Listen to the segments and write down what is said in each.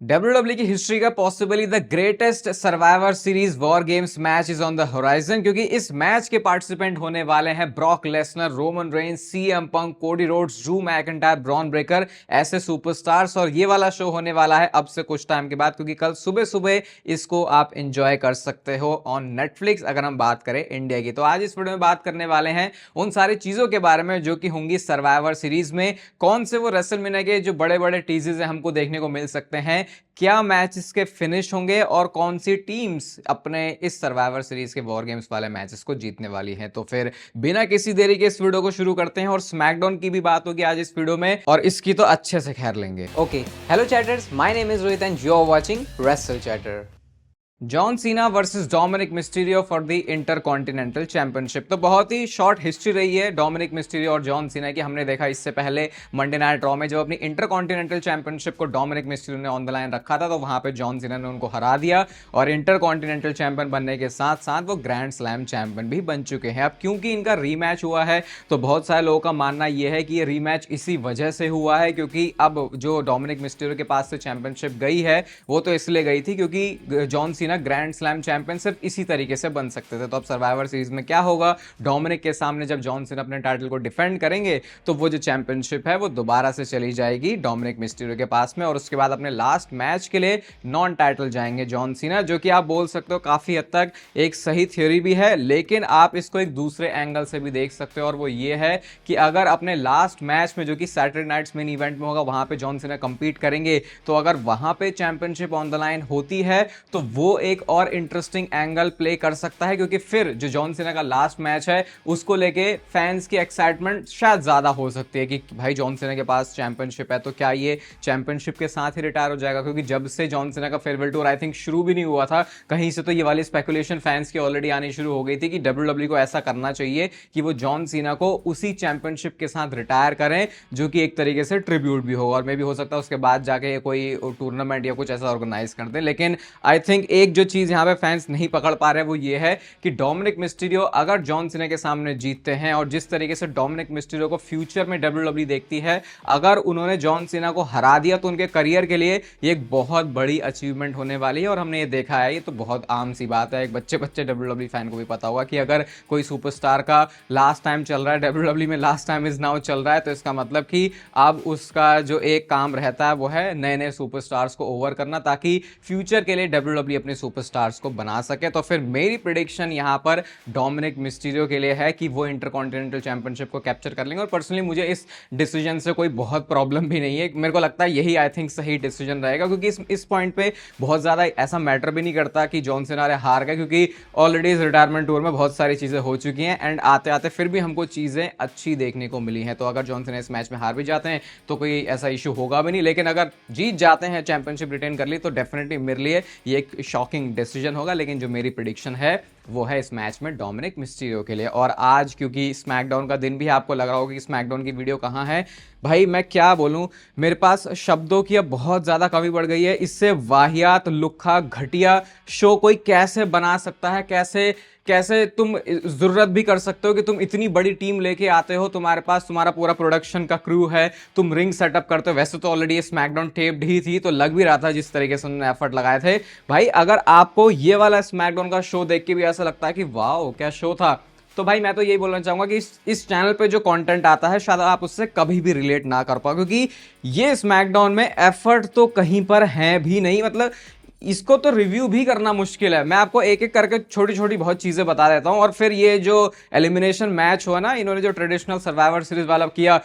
WWE की history का possibly the greatest survivor series war games match is on the horizon, क्योंकि इस match के पार्टिसिपेंट होने वाले हैं Brock Lesnar, Roman Reigns, CM Punk, Cody roads, Drew McIntyre, Bron Breakker, ऐसे superstars. और ये वाला शो होने वाला है अब से कुछ टाइम के बाद, क्योंकि कल सुबह सुबह इसको आप एंजॉय कर सकते हो ऑन नेटफ्लिक्स, अगर हम बात करें इंडिया की। तो आज इस वीडियो में बात करने वाले हैं उन सारी चीजों के बारे में जो कि होंगी सर्वाइवर सीरीज में। कौन से वो रेसलमेनिया के जो बड़े बड़े टीजेस हैं हमको देखने को मिल सकते हैं, क्या मैच इसके फिनिश होंगे और कौन सी टीम्स अपने इस सर्वाइवर सीरीज के वॉर गेम्स वाले मैचेस को जीतने वाली हैं। तो फिर बिना किसी देरी के इस वीडियो को शुरू करते हैं और स्मैकडाउन की भी बात होगी आज इस वीडियो में, और इसकी तो अच्छे से खैर लेंगे। Okay, hello chatters, my name is Rohit and you are watching Wrestle Chatter. John Cena versus Dominic Mysterio for the Intercontinental championship. तो बहुत ही शॉर्ट हिस्ट्री रही है डोमिनिक मिस्टीरियो और जॉन सीना की। हमने देखा इससे पहले मंडे नाइट रॉ में जब अपनी इंटरकॉन्टिनेंटल चैंपियनशिप को डोमिनिक मिस्टीरियो ने ऑन द लाइन रखा था, तो वहां पे जॉन सीना ने उनको हरा दिया और इंटरकॉन्टिनेंटल चैंपियन बनने के साथ साथ वो ग्रैंड स्लैम चैंपियन भी बन चुके हैं। अब क्योंकि इनका रीमैच हुआ है, तो बहुत सारे लोगों का मानना यह है कि ये रीमैच इसी वजह से हुआ है, क्योंकि अब जो डोमिनिक मिस्टीरियो के पास से चैंपियनशिप गई है वो तो इसलिए गई थी क्योंकि John Cena grand slam champion सिर्फ इसी तरीके से बन सकते थे। तो अब सर्वाइवर सीरीज में क्या होगा, डोमिनिक के सामने जब जॉन सीना अपने टाइटल को डिफेंड करेंगे तो वो जो चैंपियनशिप है वो दोबारा से चली जाएगी डोमिनिक मिस्टीरियो के पास में, और उसके बाद अपने लास्ट मैच के लिए नॉन टाइटल जाएंगे जॉन सीना, जो कि आप बोल सकते हो काफी हद तक एक सही थ्योरी भी है। लेकिन आप इसको एक दूसरे एंगल से भी देख सकते हो, और वो ये है कि अगर अपने लास्ट मैच में जो कि सैटरडे नाइट्स मेन इवेंट में होगा वहां पे जॉन सीना कंपीट करेंगे, तो अगर वहां पे चैंपियनशिप ऑन द लाइन होती है तो वो एक और इंटरेस्टिंग एंगल प्ले कर सकता है, क्योंकि फिर जो जॉन सीना का लास्ट मैच है उसको लेके फैंस की एक्साइटमेंट शायद ज्यादा हो सकती है कि भाई जॉन सीना के पास चैंपियनशिप है तो क्या ये चैंपियनशिप के साथ ही रिटायर हो जाएगा। क्योंकि जब से जॉन सीना का फेयरवेल टूर आई थिंक शुरू भी नहीं हुआ था कहीं से, तो ये वाली स्पेकुलेशन फैंस की ऑलरेडी आनी शुरू हो गई थी कि डब्ल्यूडब्ल्यू को ऐसा करना चाहिए कि वो जॉन सीना को उसी चैंपियनशिप के साथ रिटायर करें, जो कि एक तरीके से ट्रिब्यूट भी होगा, और मे भी हो सकता है उसके बाद जाके कोई टूर्नामेंट या कुछ ऐसा ऑर्गेनाइज कर दे। लेकिन आई थिंक एक जो चीज यहां पे फैंस नहीं पकड़ पा रहे वो ये है कि डोमिनिक मिस्टीरियो अगर जॉन सीना के सामने जीतते हैं, और जिस तरीके से डोमिनिक मिस्टीरियो को फ्यूचर में डब्ल्यूडब्ल्यू देखती है, अगर उन्होंने जॉन सीना को हरा दिया तो उनके करियर के लिए ये एक बहुत बड़ी अचीवमेंट होने वाली है। और हमने ये देखा है, ये तो बहुत आम सी बात है, एक बच्चे डब्ल्यूडब्ल्यू फैन को भी पता होगा कि अगर कोई सुपरस्टार का लास्ट टाइम चल रहा है डब्ल्यूडब्ल्यू में, लास्ट टाइम इज नाउ चल रहा है, तो इसका मतलब कि अब उसका जो एक काम रहता है वो है नए नए सुपरस्टार्स को ओवर करना, ताकि फ्यूचर के लिए डब्ल्यूडब्ल्यू अपने सुपरस्टार्स को बना सके। तो फिर मेरी प्रेडिक्शन यहां पर डोमिनिक मिस्टीरियो के लिए है कि वो इंटरकॉन्टिनेंटल चैंपियनशिप को कैप्चर कर लेंगे। और पर्सनली मुझे इस डिसीजन से कोई बहुत प्रॉब्लम भी नहीं है, मेरे को लगता है यही आई थिंक सही डिसीजन रहेगा, क्योंकि इस पॉइंट पे बहुत ज्यादा ऐसा मैटर भी नहीं करता कि जॉन सीना हार गए, क्योंकि ऑलरेडी इस रिटायरमेंट टूर में बहुत सारी चीजें हो चुकी हैं एंड आते आते फिर भी हमको चीजें अच्छी देखने को मिली हैं। तो अगर जॉन सीना इस मैच में हार भी जाते हैं तो कोई ऐसा इशू होगा भी नहीं, लेकिन अगर जीत जाते हैं, चैंपियनशिप रिटेन कर ली, तो डेफिनेटली मेरे लिए ये एक शॉकिंग डिसीजन होगा। लेकिन जो मेरी प्रेडिक्शन है वो है इस मैच में डोमिनिक मिस्टीरियो के लिए। और आज क्योंकि स्मैकडाउन का दिन भी है, आपको लग रहा होगा कि स्मैकडाउन की वीडियो कहाँ है, भाई मैं क्या बोलूं, मेरे पास शब्दों की अब बहुत ज्यादा कमी पड़ गई है। इससे वाहियात, लुक्खा, घटिया शो कोई कैसे बना सकता है, कैसे कैसे तुम जरूरत भी कर सकते हो कि तुम इतनी बड़ी टीम लेके आते हो, तुम्हारे पास तुम्हारा पूरा प्रोडक्शन का क्रू है, तुम रिंग सेटअप करते हो। वैसे तो ऑलरेडी ये स्मैकडाउन टेप्ड ही थी, तो लग भी रहा था जिस तरीके से उन्होंने एफर्ट लगाए थे। भाई अगर आपको ये वाला स्मैकडाउन का शो देख के भी ऐसा लगता है कि वाओ क्या शो था, तो भाई मैं तो यही बोलना चाहूंगा कि इस चैनल पे जो कंटेंट आता है शायद आप उससे कभी भी रिलेट ना कर पाओ, क्योंकि ये स्मैकडाउन में एफर्ट तो कहीं पर है भी नहीं। मतलब इसको तो रिव्यू भी करना मुश्किल है। मैं आपको एक एक करके छोटी छोटी बहुत चीजें बता देता हूं। और फिर ये जो एलिमिनेशन मैच हुआ ना, इन्होंने जो ट्रेडिशनल सर्वाइवर सीरीज वाला किया,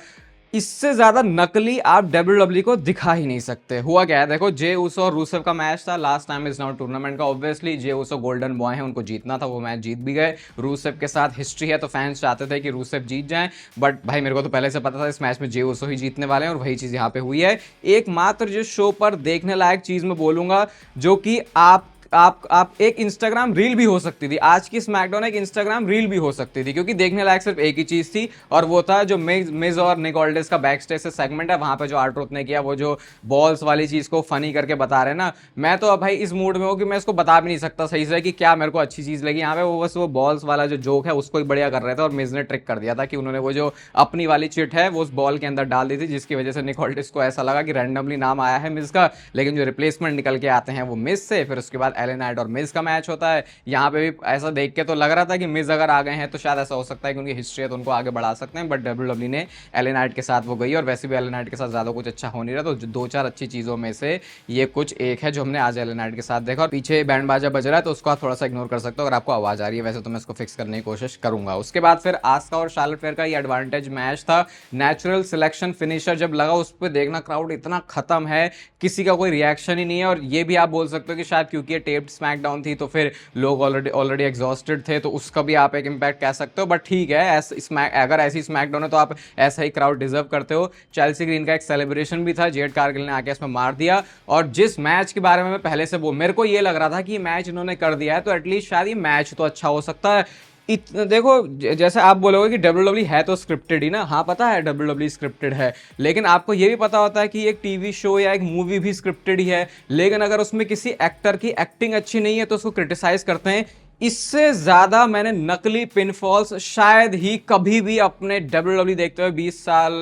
इससे ज्यादा नकली आप डब्ल्यूडब्ल्यू को दिखा ही नहीं सकते। हुआ क्या है, देखो जे ऊसो और रूसेव का मैच था last time is now tournament का। Obviously Jey Uso golden boy हैं, उनको जीतना था, वो मैच जीत भी गए। रूसेव के साथ हिस्ट्री है तो फैंस चाहते थे कि रूसेव जीत जाएं, बट भाई मेरे को तो पहले से पता था इस मैच में जे ऊसो ही जीतने वाले हैं, और वही चीज यहाँ पे हुई है। एकमात्र जो शो पर देखने लायक चीज मैं बोलूंगा जो कि आप आप एक इंस्टाग्राम रील भी हो सकती थी, आज की स्मैकडाउन एक इंस्टाग्राम रील भी हो सकती थी, क्योंकि देखने लायक सिर्फ एक ही चीज थी और वो था जो मिज और निक ऑल्डिस का बैक स्टेज से सेगमेंट है, वहां पे जो आर्ट्रूथ ने किया, वो जो बॉल्स वाली चीज को फनी करके बता रहे हैं ना, मैं तो अब भाई इस मूड में हूँ कि मैं इसको बता भी नहीं सकता सही से कि क्या मेरे को अच्छी चीज लगी यहाँ पे। वो बस वो बॉल्स वाला जो जोक है उसको ही बढ़िया कर रहे थे और मिज ने ट्रिक कर दिया था कि उन्होंने वो जो अपनी वाली चिट है वो उस बॉल के अंदर डाल दी थी, जिसकी वजह से निक ऑल्डिस को ऐसा लगा कि रैंडमली नाम आया है मिज का, लेकिन जो रिप्लेसमेंट निकल के आते हैं वो मिज से। फिर उसके बाद एले नाइट और मिज का मैच होता है। यहाँ पे भी ऐसा देख के तो लग रहा था कि मिज अगर आ गए हैं तो शायद ऐसा हो सकता है कि उनकी हिस्ट्री है तो उनको आगे बढ़ा सकते हैं, बट डब्ल्यूडब्ल्यू ने एले नाइट के साथ वो गई और वैसे भी एले नाइट के साथ ज्यादा कुछ अच्छा हो नहीं रहा, तो दो चार अच्छी चीजों में से ये कुछ एक है जो हमने आज एले नाइट के साथ देखा। और पीछे बैंड बाजा बज रहा है तो उसको आप थोड़ा सा इग्नोर कर सकते हो अगर आपको आवाज आ रही है, वैसे तो मैं इसको फिक्स करने की कोशिश करूंगा। उसके बाद फिर आस्का और शार्लेट फेयर का ये एडवांटेज मैच था, नेचुरल सिलेक्शन फिनिशर जब लगा उस पर देखना क्राउड इतना खत्म है, किसी का कोई रिएक्शन ही नहीं है। और ये भी आप बोल सकते हो कि शायद क्योंकि ये टेप्ड स्मैकडाउन थी तो फिर लोग ऑलरेडी एग्जॉस्टेड थे, तो उसका भी आप एक इम्पैक्ट कह सकते हो, बट ठीक है, अगर ऐसी स्मैकडाउन है तो आप ऐसा ही क्राउड डिजर्व करते हो। चेल्सी ग्रीन का एक सेलिब्रेशन भी था, जेड कारगिल ने आके इसमें मार दिया। और जिस मैच के बारे में मैं पहले से मेरे को ये लग रहा था कि मैच इन्होंने कर दिया है तो एटलीस्ट शायद ये मैच तो अच्छा हो सकता है। देखो जैसे आप बोलोगे कि डब्ल्यूडब्ल्यू है तो स्क्रिप्टेड ही ना, हाँ पता है डब्ल्यूडब्ल्यू स्क्रिप्टेड है, लेकिन आपको ये भी पता होता है कि एक टीवी शो या एक मूवी भी स्क्रिप्टेड ही है, लेकिन अगर उसमें किसी एक्टर की एक्टिंग अच्छी नहीं है तो उसको क्रिटिसाइज करते हैं। इससे ज्यादा मैंने नकली पिनफॉल्स शायद ही कभी भी अपने डब्ल्यूडब्ल्यू देखते हुए 20 साल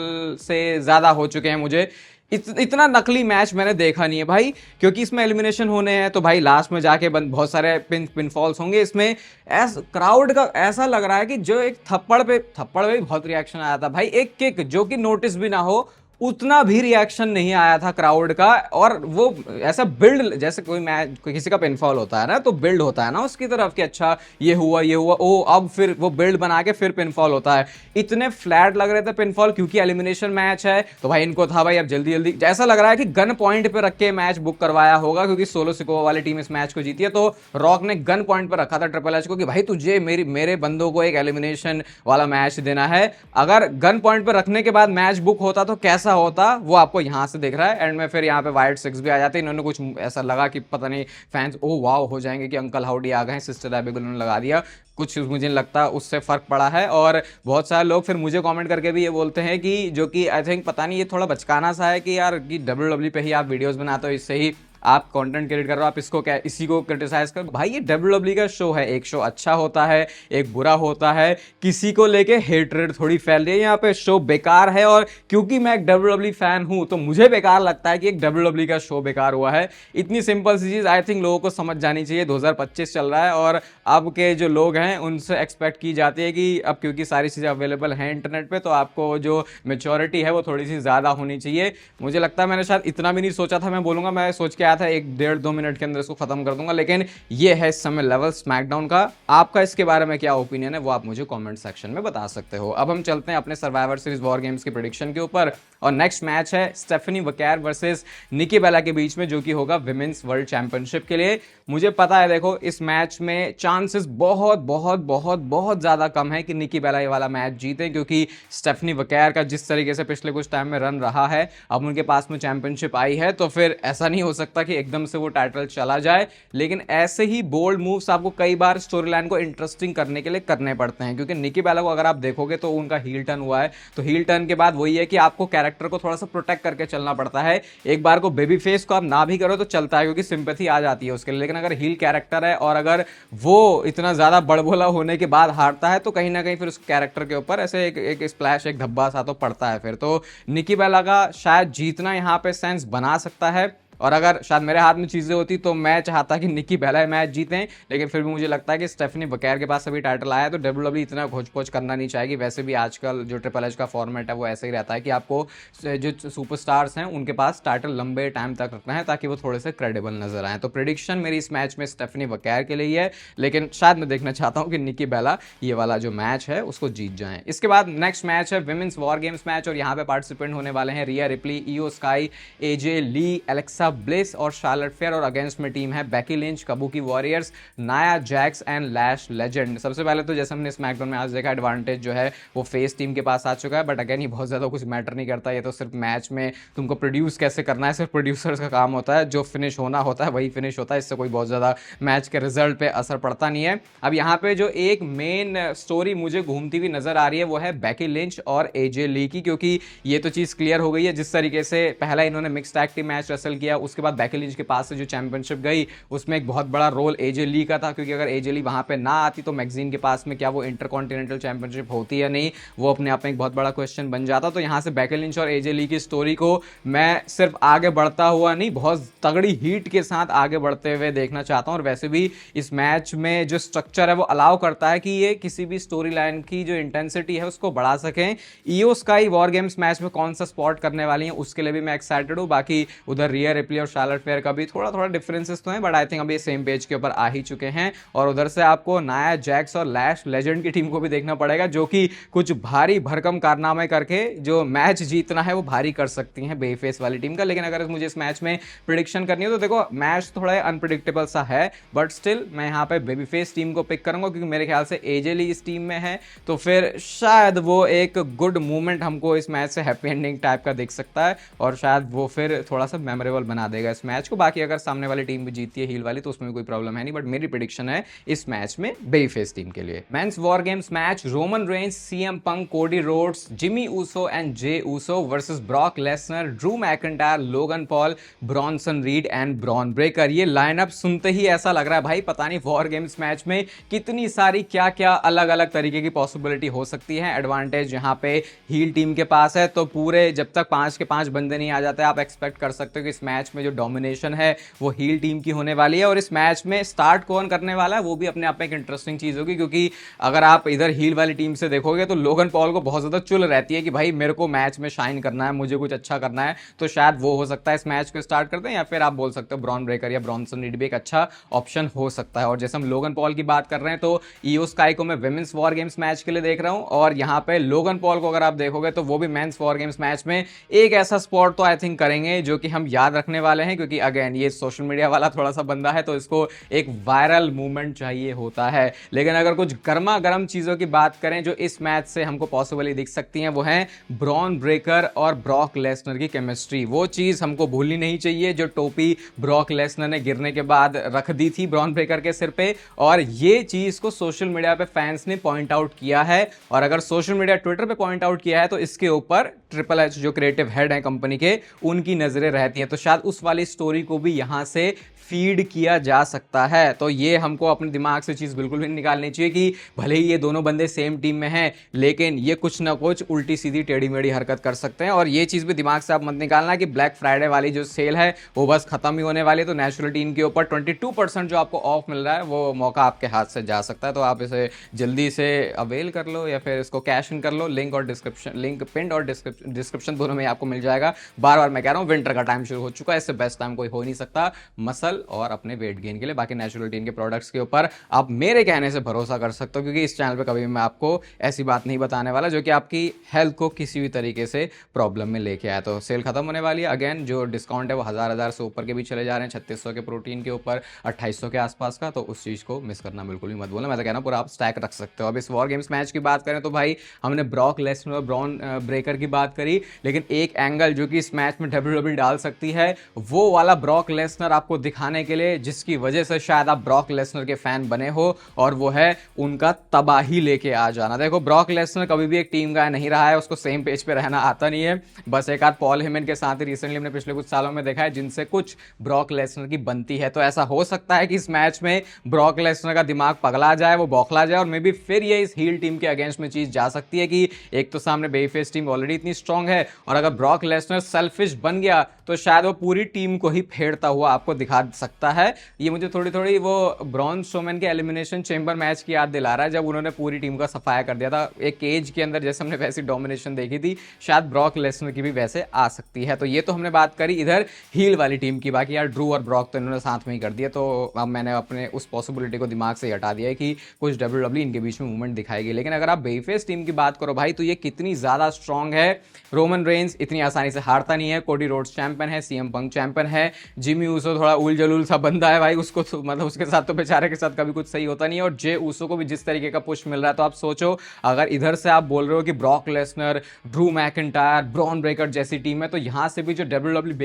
से ज्यादा हो चुके हैं मुझे, इतना नकली मैच मैंने देखा नहीं है भाई, क्योंकि इसमें एलिमिनेशन होने हैं तो भाई लास्ट में जाके बहुत सारे पिनफॉल्स होंगे। इसमें क्राउड का ऐसा लग रहा है कि जो एक थप्पड़ पे भी बहुत रिएक्शन आया था भाई, एक किक जो कि नोटिस भी ना हो उतना भी रिएक्शन नहीं आया था क्राउड का। और वो ऐसा बिल्ड, जैसे कोई मैच किसी का पिनफॉल होता है ना तो बिल्ड होता है ना उसकी तरफ कि अच्छा ये हुआ ओ अब फिर वो बिल्ड बना के फिर पिनफॉल होता है। इतने फ्लैट लग रहे थे पिनफॉल, क्योंकि एलिमिनेशन मैच है तो भाई इनको था भाई अब जल्दी जल्दी, ऐसा लग रहा है कि गन पॉइंट पे रख के मैच बुक करवाया होगा, क्योंकि सोलो सिकोवा वाली टीम इस मैच को जीती है तो रॉक ने गन पॉइंट पे रखा था ट्रिपल एच को कि भाई तुझे मेरे बंदों को एक एलिमिनेशन वाला मैच देना है। अगर गन पॉइंट पे रखने के बाद मैच बुक होता तो कैसा होता वो आपको यहां से दिख रहा है। एंड में फिर यहाँ पे वाइट सिक्स भी आ जाते, इन्होंने कुछ ऐसा लगा कि पता नहीं फैंस ओ वाव हो जाएंगे कि अंकल हाउडी आ गए, सिस्टर एबिगेल उन्होंने लगा दिया, कुछ मुझे नहीं लगता उससे फर्क पड़ा है। और बहुत सारे लोग फिर मुझे कमेंट करके भी ये बोलते हैं कि जो कि आई थिंक पता नहीं ये थोड़ा बचकाना सा है कि यार कि डब्ल्यूडब्ल्यू पे ही आप वीडियोस बनाते हो, इससे ही आप कंटेंट क्रिएट कर रहे हो, आप इसको क्या इसी को क्रिटिसाइज कर। भाई ये डब्ल्यूडब्ल्यू का शो है, एक शो अच्छा होता है एक बुरा होता है, किसी को लेके हेटरेट थोड़ी फैल रही है यहाँ पे, शो बेकार है। और क्योंकि मैं एक डब्ल्यूडब्ल्यू फैन हूं तो मुझे बेकार लगता है कि एक डब्ल्यूडब्ल्यू का शो बेकार हुआ है। इतनी सिंपल सी चीज आई थिंक लोगों को समझ जानी चाहिए। 2025 चल रहा है और अब के जो लोग हैं उनसे एक्सपेक्ट की जाती है कि अब क्योंकि सारी चीजें अवेलेबल हैं इंटरनेट पे तो आपको जो मेच्योरिटी है वो थोड़ी सी ज्यादा होनी चाहिए। मुझे लगता है मैंने शायद इतना भी नहीं सोचा था, मैं बोलूंगा मैं सोच के आया था 1-1.5-2 मिनट के अंदर इसको खत्म कर दूंगा, लेकिन ये है इस समय लेवल स्मैकडाउन का। आपका इसके बारे में क्या ओपिनियन है वो आप मुझे कमेंट सेक्शन में बता सकते हो। अब हम चलते हैं अपने सर्वाइवर सीरीज वॉर गेम्स की प्रेडिक्शन के ऊपर और नेक्स्ट मैच है स्टेफनी वकैर वर्सेस निकी बेला के बीच में, जो कि होगा विमेंस वर्ल्ड चैंपियनशिप के लिए। मुझे पता है देखो इस मैच में चांसेस बहुत बहुत बहुत बहुत ज्यादा कम है कि निकी बेला ये वाला मैच जीते, क्योंकि स्टेफनी वकैर का जिस तरीके से पिछले कुछ टाइम में रन रहा है, अब उनके पास में चैंपियनशिप आई है तो फिर ऐसा नहीं हो सकता कि एकदम से वो टाइटल चला जाए। लेकिन ऐसे ही बोल्ड मूव्स आपको कई बार स्टोरी लाइन को इंटरेस्टिंग करने के लिए करने पड़ते हैं, क्योंकि निकी बेला को अगर आप देखोगे तो उनका हील टर्न हुआ है, तो हील टर्न के बाद वही है कि आपको कैरेक्टर को थोड़ा सा प्रोटेक्ट करके चलना पड़ता है। एक बार को बेबी फेस को आप ना भी करो तो चलता है क्योंकि सिंपैथी आ जाती है उसके लिए, लेकिन अगर हील कैरेक्टर है और अगर वो इतना ज्यादा बड़बोला होने के बाद हारता है तो कहीं ना कहीं फिर उस कैरेक्टर के ऊपर ऐसे एक स्प्लैश, एक धब्बा सा तो पड़ता है फिर। तो निकी बेला का शायद जीतना यहाँ पे सेंस बना सकता है, और अगर शायद मेरे हाथ में चीजें होती तो मैं चाहता कि निकी बेला मैच जीतें, लेकिन फिर भी मुझे लगता है कि स्टेफनी वकैर के पास अभी टाइटल आया है तो डब्ल्यूडब्ल्यू इतना खोज पोच करना नहीं चाहेगी। वैसे भी आजकल जो ट्रिपल एच का फॉर्मेट है वो ऐसे ही रहता है कि आपको जो सुपरस्टार्स हैं उनके पास टाइटल लंबे टाइम तक रखना है ताकि वो थोड़े से क्रेडिबल नजर आए। तो प्रेडिक्शन मेरी इस मैच में स्टेफनी वकैर के लिए है, लेकिन शायद मैं देखना चाहता हूँ कि निकी बेला ये वाला जो मैच है उसको जीत जाए। इसके बाद नेक्स्ट मैच है विमेंस वॉर गेम्स मैच, और यहाँ पे पार्टिसिपेंट होने वाले हैं रिया रिप्ली, ईओ स्काई, एजे ली, एलेक्सा एलेक्सा ब्लिस और शार्लेट फेयर, और अगेंस्ट में टीम है Becky Lynch, Kabuki warriors, Nia Jax and lash legend. सबसे पहले तो जैसे हमने स्मैकडाउन में आज देखा, एडवांटेज जो है वो फेस टीम के पास आ चुका है, बट अगेन ये बहुत ज़्यादा कुछ मैटर नहीं करता, ये तो सिर्फ मैच में तुमको प्रोड्यूस कैसे करना है, सिर्फ प्रोड्यूसर्स का काम होता है, जो फिनिश होना होता है वही फिनिश होता है, इससे कोई बहुत ज़्यादा मैच के रिजल्ट पे असर पड़ता नहीं है। अब यहाँ पे जो एक मेन स्टोरी मुझे घूमती हुई नजर आ रही है वो है बेकी लिंच और एजे ली की, क्योंकि ये तो चीज़ क्लियर हो गई है जिस तरीके से पहला इन्होंने mix tag team match wrestle किया, उसके बाद बेकी लिंच के पास से जो चैंपियनशिप गई उसमें एक बहुत बड़ा रोल एजे ली का था, क्योंकि अगर एजे ली वहां पे ना आती तो मैगजीन के पास में क्या वो इंटरकॉन्टिनेंटल चैंपियनशिप होती या नहीं, वो अपने आप में एक बहुत बड़ा क्वेश्चन बन जाता। तो यहाँ से बेकी लिंच और एजे ली की स्टोरी को मैं सिर्फ आगे बढ़ता हुआ नहीं, बहुत तगड़ी हीट के साथ आगे बढ़ते हुए देखना चाहता हूँ। और वैसे भी इस मैच में जो स्ट्रक्चर है वो अलाउ करता है कि ये किसी भी स्टोरी लाइन की जो इंटेंसिटी है उसको बढ़ा सकें। ईओ स्काई वॉर गेम्स मैच में कौन सा स्पॉट करने वाली है उसके लिए भी मैं एक्साइटेड हूँ। बाकी उधर रिया रिप्ली और शार्लेट फेयर का भी थोड़ा थोड़ा डिफरेंसेस तो हैं, बट आई थिंक अभी सेम पेज के ऊपर आ ही चुके हैं। और उधर से आपको नाया जैक्स और लैश लेजेंड की टीम को भी देखना पड़ेगा, जो कि कुछ भारी भरकम कारनामे करके जो मैच जीतना है वो भारी कर सकती हैं बेफेस वाली टीम का। लेकिन अगर मुझे इस मैच में प्रिडिक्शन करनी हो तो देखो मैच थोड़ा अनप्रिडिक्टेबल सा है, बट स्टिल मैं यहाँ पे बेबी फेस टीम को पिक करूंगा, क्योंकि मेरे ख्याल से एजे ली इस टीम में है, तो फिर शायद वो एक गुड मूवमेंट हमको इस मैच से हैप्पी एंडिंग टाइप का दिख सकता है, और शायद वो फिर थोड़ा सा मेमोरेबल बना देगा इस मैच को। बाकी अगर सामने वाली टीम भी जीतती है हील वाली तो उसमें भी कोई प्रॉब्लम है नहीं, बट मेरी प्रेडिक्शन है इस मैच में बेबी फेस टीम के लिए। Men's war games match, Roman Reigns, CM Punk, Cody Rhodes, Jimmy Uso and Jey Uso versus Brock Lesnar, Drew McIntyre, Logan Paul, Bronson Reed and Bron Breakker. ये lineup सुनते ही ऐसा लग रहा है भाई पता नहीं वॉर गेम्स मैच में कितनी सारी क्या क्या अलग अलग तरीके की पॉसिबिलिटी हो सकती है। एडवांटेज यहाँ पे हील टीम के पास है, तो पूरे जब तक 5 के 5 बंदे नहीं आ जाते आप एक्सपेक्ट कर सकते हो कि इस मैच में जो डोमिनेशन है वो हील टीम की होने वाली है। और इस मैच में स्टार्ट कौन करने वाला है वो भी अपने आप में एक इंटरेस्टिंग चीज होगी, क्योंकि अगर आप इधर हील वाली टीम से देखोगे तो लोगन पॉल को बहुत ज्यादा चुल रहती है कि भाई मेरे को मैच में शाइन करना है, मुझे कुछ अच्छा करना है, तो शायद वो हो सकता है इस मैच को स्टार्ट करते हैं, या फिर आप बोल सकते हो ब्रॉन ब्रेकर या ब्रॉनसन रीड भी एक अच्छा ऑप्शन हो सकता है। और जैसे हम लोगन पॉल की बात कर रहे हैं तो ईओ स्काई को मैं विमेंस वॉर गेम्स मैच के लिए देख रहा हूं, और यहां पे लोगन पॉल को अगर आप देखोगे तो वो भी मेंस वॉर गेम्स मैच में एक ऐसा स्पॉट तो आई थिंक करेंगे जो कि हम याद रखने वाले हैं, क्योंकि अगेन ये सोशल मीडिया वाला थोड़ा सा बंदा है तो इसको एक वायरल मूवमेंट चाहिए होता है। लेकिन अगर कुछ गर्मा गर्म चीजों की बात करें जो इस मैच से हमको पॉसिबली दिख सकती हैं वो है ब्रॉन ब्रेकर और ब्रॉक लेसनर की केमिस्ट्री। वो चीज हमको भूलनी नहीं चाहिए जो टोपी ब्रॉक लेसनर ने गिरने के बाद रख दी थी ब्रॉन ब्रेकर के सिर पे, और ये चीज को सोशल मीडिया पे फैंस ने पॉइंट आउट किया है। और अगर सोशल मीडिया ट्विटर पे पॉइंट आउट किया है तो इसके ऊपर ट्रिपल एच जो क्रिएटिव हेड है कंपनी के उनकी नजरें रहती हैं, तो शायद उस वाली स्टोरी को भी यहां से फीड किया जा सकता है। तो ये हमको अपने दिमाग से चीज बिल्कुल भी निकालनी चाहिए कि भले ही ये दोनों बंदे सेम टीम में हैं लेकिन ये कुछ ना कुछ उल्टी सीधी टेढ़ी मेढ़ी हरकत कर सकते हैं। और ये चीज भी दिमाग से आप मत निकालना कि ब्लैक फ्राइडे वाली जो सेल है वो बस खत्म ही होने वाली है, तो नेचुरलिटी इनके ऊपर 22% जो आपको ऑफ मिल रहा है वो मौका आपके हाथ से जा सकता है, तो आप इसे जल्दी से अवेल कर लो या फिर इसको कैश इन कर लो। लिंक और डिस्क्रिप्शन, लिंक पिंड और डिस्क्रिप्शन दोनों में आपको मिल जाएगा। बार बार मैं कह रहा हूँ विंटर का टाइम शुरू हो चुका है, इससे बेस्ट टाइम कोई हो नहीं सकता मसल और अपने वेट गेन के लिए। बाकी नेचुरलिटी इनके प्रोडक्ट्स के ऊपर आप मेरे कहने से भरोसा कर सकते हो, क्योंकि इस चैनल पे कभी भी मैं आपको ऐसी बात नहीं बताने वाला जो कि आपकी हेल्थ को किसी भी तरीके से प्रॉब्लम में लेके आया। तो सेल खत्म होने वाली है, अगेन जो डिस्काउंट है वो हजार से ऊपर के भी चले जा रहे हैं, 3600 के प्रोटीन के ऊपर 2800 के आसपास का, तो उस चीज को मिस करना बिल्कुल भी मत बोलना। मैं तो कहना पूरा आप स्टैक रख सकते हो। अब इस वॉर गेम्स मैच की बात करें तो भाई हमने ब्रॉक लेसनर और ब्रॉन ब्रेकर की बात करी, लेकिन एक एंगल जो कि इस मैच में WWE डाल सकती है वो वाला ब्रॉक लेसनर आपको दिखाने के लिए जिसकी वजह से शायद आप ब्रॉक लेसनर के फैन बने हो, और वो है उनका तबाही लेके आ जाना। देखो ब्रॉक लेसनर कभी भी एक टीम का नहीं रहा है, उसको सेम पेज पे रहना आता नहीं है, बस एक आध पॉल हेमन के साथ ही रिसेंटली हमने पिछले कुछ सालों में देखा है जिनसे कुछ ब्रॉक लेसनर की बनती है। तो ऐसा हो सकता है कि इस मैच में ब्रॉक लेसनर का दिमाग पगला जाए, वो बौखला जाए, और मे बी फिर ये इस हील टीम के अगेंस्ट में चीज जा सकती है कि एक तो सामने बेफेस टीम ऑलरेडी इतनी स्ट्रांग है, और अगर ब्रॉक लेसनर सेल्फिश बन गया तो शायद वो पूरी टीम को ही फेरता हुआ आपको दिखा सकता है। ये मुझे थोड़ी थोड़ी वो ब्रॉन स्ट्रोमैन के एलिमिनेशन चेंबर मैच की याद दिला रहा है, जब उन्होंने पूरी टीम का सफाया कर दिया था एक केज के अंदर, जैसे हमने वैसी डोमिनेशन देखी थी, शायद ब्रॉक लेसनर की भी वैसे आ सकती है। तो ये तो हमने बात करी इधर हील वाली टीम की। बाकी यार ड्रू और ब्रॉक तो इन्होंने साथ में ही कर दिया, तो अब मैंने अपने उस पॉसिबिलिटी को दिमाग से हटा दिया है कि कुछ WWE इनके बीच में मूवमेंट दिखाएगी। लेकिन अगर आप बेफेस टीम की बात करो भाई तो ये कितनी ज्यादा स्ट्रांग है। रोमन रेंस इतनी आसानी से हारता नहीं है, कोडी रोड्स चैंपियन है, सीएम पंक चैंपियन है। जिमी ऊसो थोड़ा उल जलूल सा बंदा है भाई, उसको तो मतलब उसके साथ तो बेचारे के साथ कभी कुछ सही होता नहीं है। और जे ऊसो को भी जिस तरीके का पुश मिल रहा है, तो आप सोचो अगर इधर से आप बोल रहे हो कि Brock Lesnar, Drew McIntyre, Bron Breakker जैसी टीम है, तो यहां से भी जो डब्ल्यूडब्ल्यू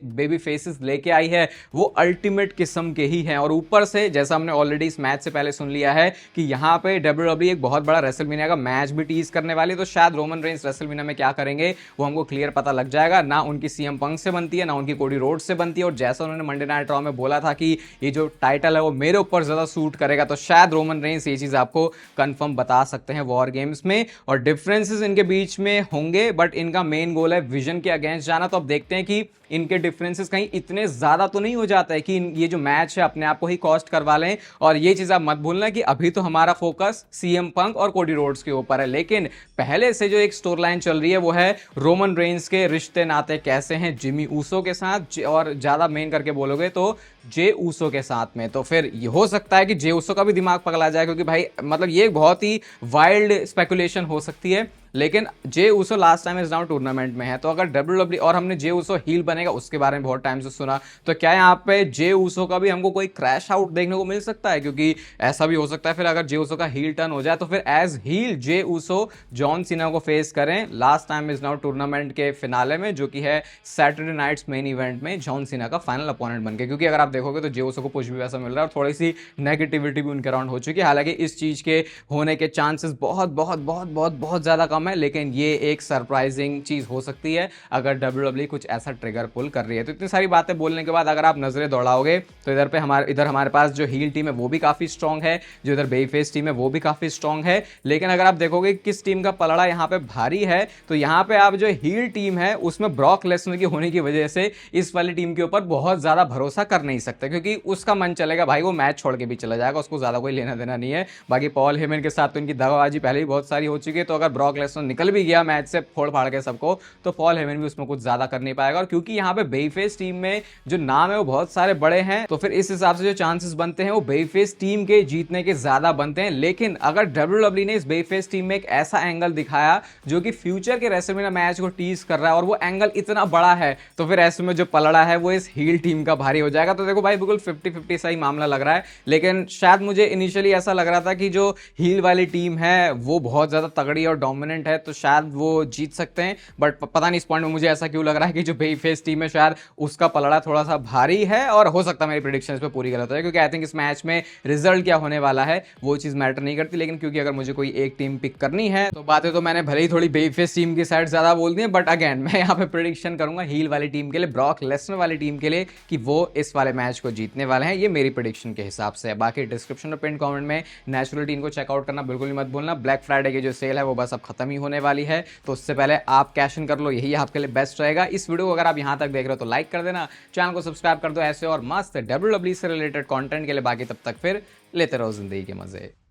बेबी फेसेस लेके आई है वो अल्टीमेट किस्म के ही हैं। और ऊपर से जैसा हमने ऑलरेडी इस मैच से पहले सुन लिया है कि यहां पे डब्ल्यूडब्ल्यू एक बहुत बड़ा रेसलमेनिया का मैच भी टीज करने वाली है, तो शायद रोमन रेंस रेसलमेनिया में क्या करेंगे वो हमको क्लियर पता लग जाएगा। ना उनकी सीएम पंक से बनती है, ना उनकी कोडी रोड से बनती है। और जैसा उन्होंने मंडे नाइट रॉ में बोला था कि ये जो टाइटल है वो मेरे ऊपर ज्यादा सूट करेगा, तो शायद रोमन रेंस ये चीज आपको कंफर्म बता सकते हैं वॉर गेम्स में। और डिफरेंसेस इनके बीच में होंगे, बट इनका मेन गोल है विजन के अगेंस्ट जाना। तो अब देखते हैं कि इनके डिफरेंसेस कहीं इतने ज्यादा तो नहीं हो जाता है कि ये जो मैच है अपने आप को ही कॉस्ट करवा लें। और ये चीज आप मत भूलना कि अभी तो हमारा फोकस सीएम पंक और कोडी रोड्स के ऊपर है, लेकिन पहले से जो एक स्टोरी लाइन चल रही है वो है रोमन रेंस के रिश्ते नाते कैसे हैं जिमी ऊसो के साथ, और ज्यादा मेन करके बोलोगे तो जे ऊसो के साथ में। तो फिर ये हो सकता है कि जे ऊसो का भी दिमाग पगला जाए, क्योंकि भाई मतलब ये बहुत ही वाइल्ड स्पेकुलेशन हो सकती है। लेकिन जे ऊसो लास्ट टाइम इस राउंड टूर्नामेंट में है, तो अगर डब्ल्यूडब्ल्यू और हमने जे ऊसो हील बनेगा उसके बारे में बहुत टाइम से सुना, तो क्या यहाँ पे जे ऊसो का भी हमको कोई क्रैश आउट देखने को मिल सकता है? क्योंकि ऐसा भी हो सकता है फिर अगर जे ऊसो का हील टर्न हो जाए तो फिर as heal Jey Uso John Cena को फेस करें last time is now tournament के फिनाले में, जो कि है सैटरडे नाइट्स मेन इवेंट में जॉन सीना का फाइनल अपोनेंट बनके। क्योंकि अगर आप देखोगे तो जे ऊसो को पुश भी वैसा मिल रहा है और थोड़ी सी नेगेटिविटी भी उनके अराउंड हो चुकी है। हालांकि इस चीज के होने के चांसेस बहुत बहुत बहुत बहुत बहुत ज्यादा कम है, लेकिन ये एक सरप्राइजिंग चीज हो सकती है अगर डब्ल्यूडब्ल्यू कुछ ऐसा ट्रिगर पुल कर रही है। तो इतनी सारी बातें बोलने के बाद अगर आप नजरें दौड़ाओगे तो इधर हमारे पास जो हील टीम है वो भी काफी स्ट्रांग है, जो इधर बेबी फेस टीम है वो भी काफी स्ट्रांग है। लेकिन अगर आप देखोगे किस टीम का पलड़ा यहाँ पे भारी है, तो यहाँ पे आप जो हील टीम है उसमें ब्रॉक लेसनर की होने की वजह से इस वाली टीम के ऊपर बहुत ज्यादा भरोसा कर नहीं सकते, क्योंकि उसका मन चलेगा भाई वो मैच छोड़ के भी चला जाएगा, उसको ज्यादा कोई लेना देना नहीं है। बाकी पॉल हेमन के साथ तो इनकी दगाबाजी पहले ही बहुत सारी हो चुकी है, तो अगर ब्रॉक लेसनर निकल भी गया मैच से फोड़ फाड़ के सबको, तो पॉल हेमन भी उसमें कुछ ज्यादा कर नहीं पाएगा। और क्योंकि यहाँ पे बेबीफेस टीम में जो नाम है वो बहुत सारे बड़े हैं, तो फिर इस हिसाब से जो चांसेस बनते हैं वो बेबीफेस टीम के जीतने के ज्यादा बनते हैं। लेकिन अगर डब्ल्यूडब्ल्यू ने इस बेबीफेस टीम में एक ऐसा एंगल दिखाया जो कि फ्यूचर के रेसलमेनिया मैच को टीज कर रहा है, और वो एंगल इतना बड़ा है, तो फिर ऐसे में जो पलड़ा है वो इस हील टीम का भारी हो जाएगा। तो देखो भाई बिल्कुल 50-50 सा ही मामला लग रहा है, लेकिन शायद मुझे इनिशियली ऐसा लग रहा था कि जो हील वाली टीम है वो बहुत ज्यादा तगड़ी और डोमिनेंट है, तो शायद वो जीत सकते हैं। बट पता नहीं इस पॉइंट में मुझे ऐसा क्यों लग रहा है कि जो बेबीफेस टीम है शायद उसका पलड़ा थोड़ा सा भारी है, और हो सकता है मेरी प्रेडिक्शन इस पे पूरी गलत है, क्योंकि आई थिंक इस मैच में रिजल्ट क्या होने वाला है वो चीज मैटर नहीं करती। लेकिन क्योंकि अगर मुझे कोई एक टीम पिक करनी है तो बातें तो मैंने भले ही थोड़ी बेबीफेस टीम की साइड ज्यादा बोल दी है, बट अगेन मैं यहाँ पे प्रेडिक्शन करूंगा हील वाली टीम के लिए, ब्रॉक लेसनर वाली टीम के लिए, कि वो इस वाले मैच को जीतने वाले हैं। ये मेरी प्रेडिक्शन के हिसाब से है। बाकी डिस्क्रिप्शन और पिन कमेंट में नेचुरल टीम को चेकआउट करना बिल्कुल मत भूलना। ब्लैक फ्राइडे की जो सेल है वो बस अब खत्म ही होने वाली है, तो उससे पहले आप कैश इन कर लो, यही आपके लिए बेस्ट रहेगा। इस वीडियो को अगर आप यहां तक देख रहे हो तो लाइक कर देना, चैनल को सब्सक्राइब कर दो ऐसे और मस्त डब्ल्यूडब्ल्यू से रिलेटेड कंटेंट के लिए। बाकी तब तक फिर लेते रहो जिंदगी के मजे।